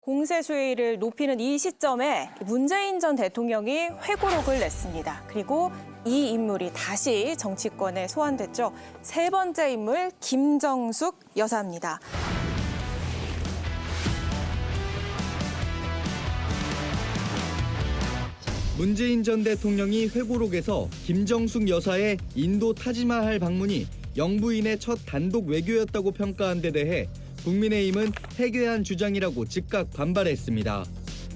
공세 수위를 높이는 이 시점에 문재인 전 대통령이 회고록을 냈습니다. 그리고 이 인물이 다시 정치권에 소환됐죠. 세 번째 인물 김정숙 여사입니다. 문재인 전 대통령이 회고록에서 김정숙 여사의 인도 타지마할 방문이 영부인의 첫 단독 외교였다고 평가한 데 대해 국민의힘은 해괴한 주장이라고 즉각 반발했습니다.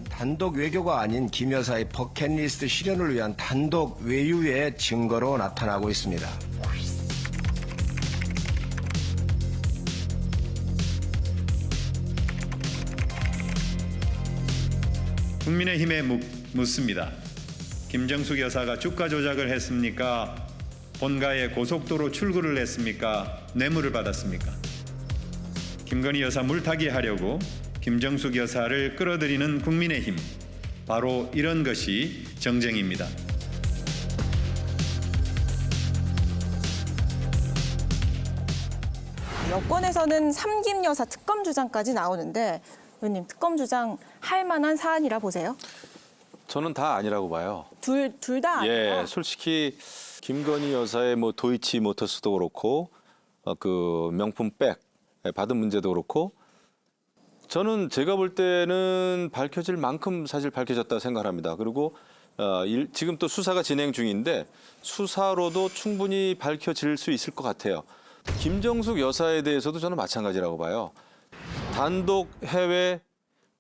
단독 외교가 아닌 김 여사의 버킷리스트 실현을 위한 단독 외유의 증거로 나타나고 있습니다. 국민의힘에 묻습니다. 김정숙 여사가 주가 조작을 했습니까? 본가에 고속도로 출구를 냈습니까? 뇌물을 받았습니까? 김건희 여사 물타기 하려고 김정숙 여사를 끌어들이는 국민의힘. 바로 이런 것이 정쟁입니다. 여권에서는 삼김 여사 특검 주장까지 나오는데 의원님 특검 주장 할 만한 사안이라 보세요? 저는 다 아니라고 봐요. 둘 다 아니라? 예, 솔직히 김건희 여사의 뭐 도이치 모터스도 그렇고 그 명품 백 받은 문제도 그렇고 저는 제가 볼 때는 밝혀질 만큼 사실 밝혀졌다고 생각합니다. 그리고 지금 또 수사가 진행 중인데 수사로도 충분히 밝혀질 수 있을 것 같아요. 김정숙 여사에 대해서도 저는 마찬가지라고 봐요. 단독 해외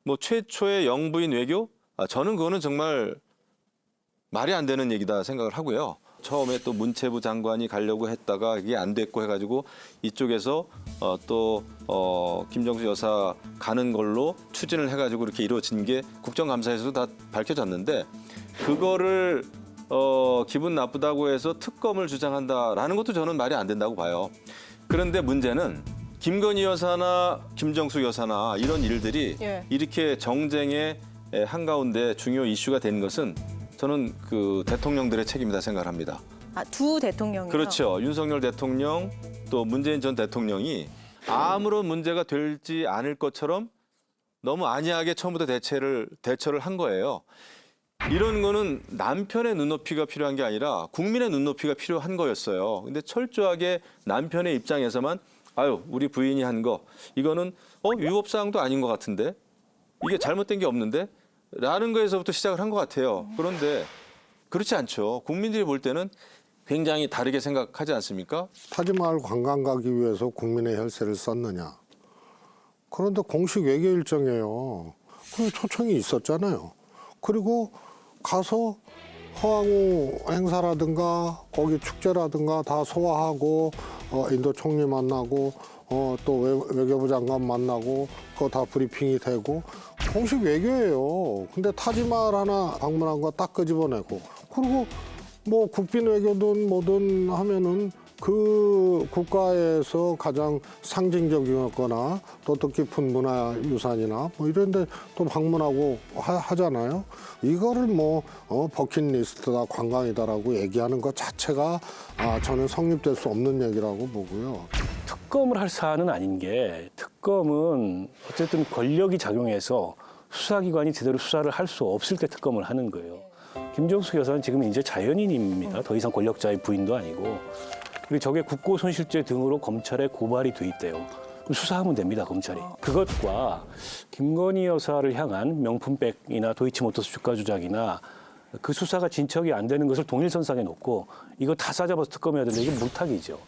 뭐 최초의 영부인 외교? 저는 그거는 정말 말이 안 되는 얘기다 생각을 하고요. 처음에 또 문체부 장관이 가려고 했다가 이게 안 됐고 해가지고 이쪽에서 또 김정숙 여사 가는 걸로 추진을 해가지고 이렇게 이루어진 게 국정감사에서도 다 밝혀졌는데 그거를 기분 나쁘다고 해서 특검을 주장한다라는 것도 저는 말이 안 된다고 봐요. 그런데 문제는 김건희 여사나 김정숙 여사나 이런 일들이 이렇게 정쟁의 한가운데 중요 이슈가 된 것은 저는 그 대통령들의 책임이다 생각합니다. 두 대통령이요? 그렇죠. 윤석열 대통령 또 문재인 전 대통령이 아무런 문제가 되지 않을 것처럼 너무 안이하게 처음부터 대처를 한 거예요. 이런 거는 남편의 눈높이가 필요한 게 아니라 국민의 눈높이가 필요한 거였어요. 근데 철저하게 남편의 입장에서만 우리 부인이 한 거 이거는 위법사항도 아닌 것 같은데 이게 잘못된 게 없는데 라는 거에서부터 시작을 한 것 같아요. 그런데 그렇지 않죠. 국민들이 볼 때는 굉장히 다르게 생각하지 않습니까? 타지마할 관광 가기 위해서 국민의 혈세를 썼느냐. 그런데 공식 외교 일정이에요. 그리고 초청이 있었잖아요. 그리고 가서 허황우 행사라든가 거기 축제라든가 다 소화하고 인도 총리 만나고 또 외교부 장관 만나고 그거 다 브리핑이 되고 공식 외교예요. 근데 타지마할 하나 방문한 거 딱 끄집어내고 그리고 뭐 국빈 외교든 뭐든 하면은 그 국가에서 가장 상징적이거나 또 뜻깊은 문화유산이나 뭐 이런 데 또 방문하고 하잖아요. 이거를 뭐 버킷리스트다 관광이다라고 얘기하는 것 자체가 저는 성립될 수 없는 얘기라고 보고요. 특검을 할 사안은 아닌 게 특검은 어쨌든 권력이 작용해서 수사기관이 제대로 수사를 할 수 없을 때 특검을 하는 거예요. 김정숙 여사는 지금 이제 자연인입니다. 더 이상 권력자의 부인도 아니고. 그리고 저게 국고손실죄 등으로 검찰에 고발이 돼 있대요. 그럼 수사하면 됩니다, 검찰이. 그것과 김건희 여사를 향한 명품백이나 도이치모터스 주가 조작이나 그 수사가 진척이 안 되는 것을 동일선상에 놓고 이거 다 싸잡아서 특검해야 된다. 이게 물타기죠.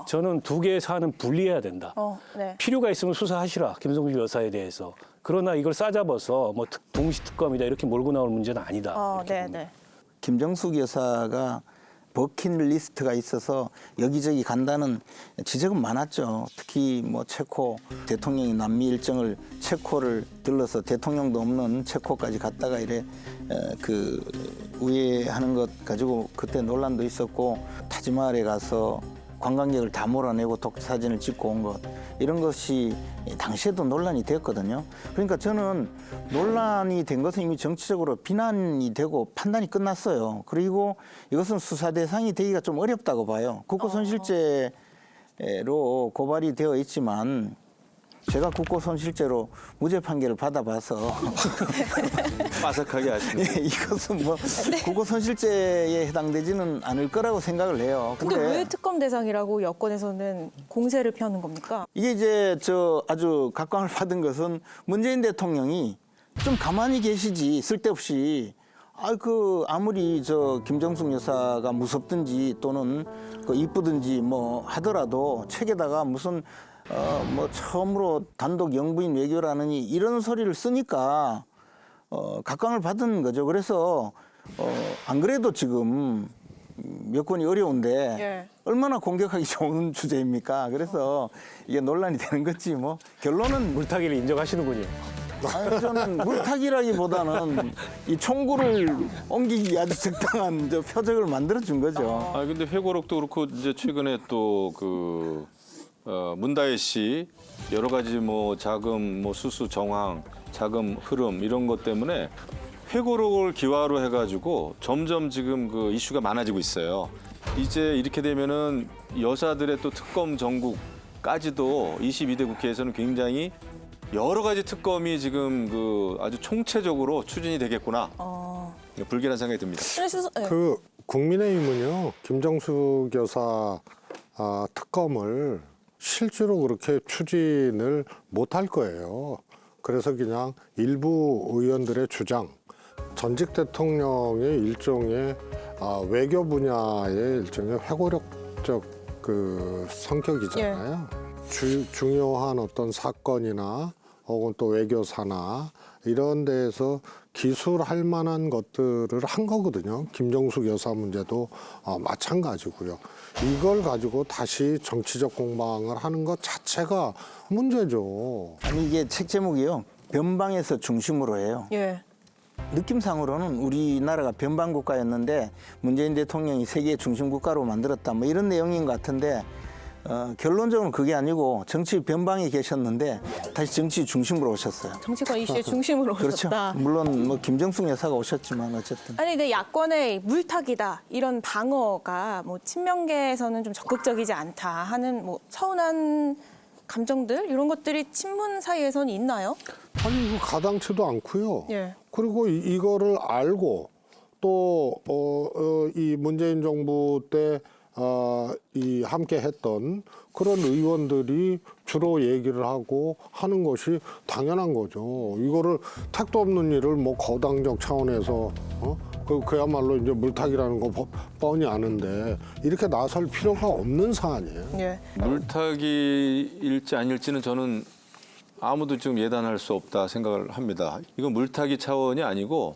저는 두 개의 사안은 분리해야 된다. 네. 필요가 있으면 수사하시라, 김정숙 여사에 대해서. 그러나 이걸 싸잡아서 뭐 동시특검이다 이렇게 몰고 나올 문제는 아니다. 네. 김정숙 여사가 버킷리스트가 있어서 여기저기 간다는 지적은 많았죠. 특히 뭐 체코 대통령이 남미 일정을 체코를 들러서 대통령도 없는 체코까지 갔다가 이래 그 우회하는 것 가지고 그때 논란도 있었고 타지마할에 가서 관광객을 다 몰아내고 독사진을 찍고 온 것 이런 것이 당시에도 논란이 됐거든요. 그러니까 저는 논란이 된 것은 이미 정치적으로 비난이 되고 판단이 끝났어요. 그리고 이것은 수사 대상이 되기가 좀 어렵다고 봐요. 국고손실죄로 고발이 되어 있지만 제가 국고손실죄로 무죄 판결을 받아봐서 빠삭하게 하시는. 예, 이것은 뭐 국고손실죄에 해당되지는 않을 거라고 생각을 해요. 근데 왜 특검 대상이라고 여권에서는 공세를 펴는 겁니까? 이게 이제 아주 각광을 받은 것은 문재인 대통령이 좀 가만히 계시지 쓸데없이 아무리 김정숙 여사가 무섭든지 또는 이쁘든지 뭐 하더라도 책에다가 무슨 뭐 처음으로 단독 영부인 외교라느니 이런 소리를 쓰니까 각광을 받은 거죠. 그래서 안 그래도 지금 여건이 어려운데 예. 얼마나 공격하기 좋은 주제입니까? 그래서 이게 논란이 되는 거지 뭐 결론은 물타기를 인정하시는군요. 아니, 저는 물타기라기보다는 이 총구를 옮기기 아주 적당한 표적을 만들어 준 거죠. 근데 회고록도 그렇고 이제 최근에 또 문다혜 씨 여러 가지 뭐 자금 뭐 수수 정황, 자금 흐름 이런 것 때문에 회고록을 기화로 해가지고 점점 지금 이슈가 많아지고 있어요. 이제 이렇게 되면은 여사들의 또 특검 전국까지도 22대 국회에서는 굉장히 여러 가지 특검이 지금 아주 총체적으로 추진이 되겠구나. 불길한 생각이 듭니다. 그래서 국민의힘은요 김정숙 여사 특검을 실제로 그렇게 추진을 못할 거예요. 그래서 그냥 일부 의원들의 주장, 전직 대통령의 일종의 외교 분야의 일종의 회고록적 성격이잖아요. 중요한 어떤 사건이나 혹은 또 외교사나 이런 데에서 기술할 만한 것들을 한 거거든요. 김정숙 여사 문제도 마찬가지고요. 이걸 가지고 다시 정치적 공방을 하는 것 자체가 문제죠. 아니 이게 책 제목이요. 변방에서 중심으로 해요. 예. 느낌상으로는 우리나라가 변방 국가였는데 문재인 대통령이 세계 중심 국가로 만들었다 뭐 이런 내용인 것 같은데 결론적으로는 그게 아니고 정치 변방에 계셨는데 다시 정치 중심으로 오셨어요. 정치권 이슈의 중심으로 그렇죠. 오셨다. 물론 뭐 김정숙 여사가 오셨지만 어쨌든. 아니 근데 야권의 물타기다 이런 방어가 뭐 친명계에서는 좀 적극적이지 않다 하는 뭐 서운한 감정들 이런 것들이 친문 사이에서는 있나요? 아니 이거 가당치도 않고요. 예. 그리고 이거를 알고 또 이 문재인 정부 때 이 함께 했던 그런 의원들이 주로 얘기를 하고 하는 것이 당연한 거죠. 이거를 택도 없는 일을 뭐 거당적 차원에서 그야말로 이제 물타기라는 거 뻔히 아는데 이렇게 나설 필요가 없는 사안이에요. 예. 물타기일지 아닐지는 저는 아무도 지금 예단할 수 없다 생각을 합니다. 이건 물타기 차원이 아니고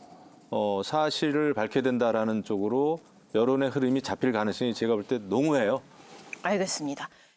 사실을 밝혀야 된다라는 쪽으로 여론의 흐름이 잡힐 가능성이 제가 볼 때 농후해요. 알겠습니다.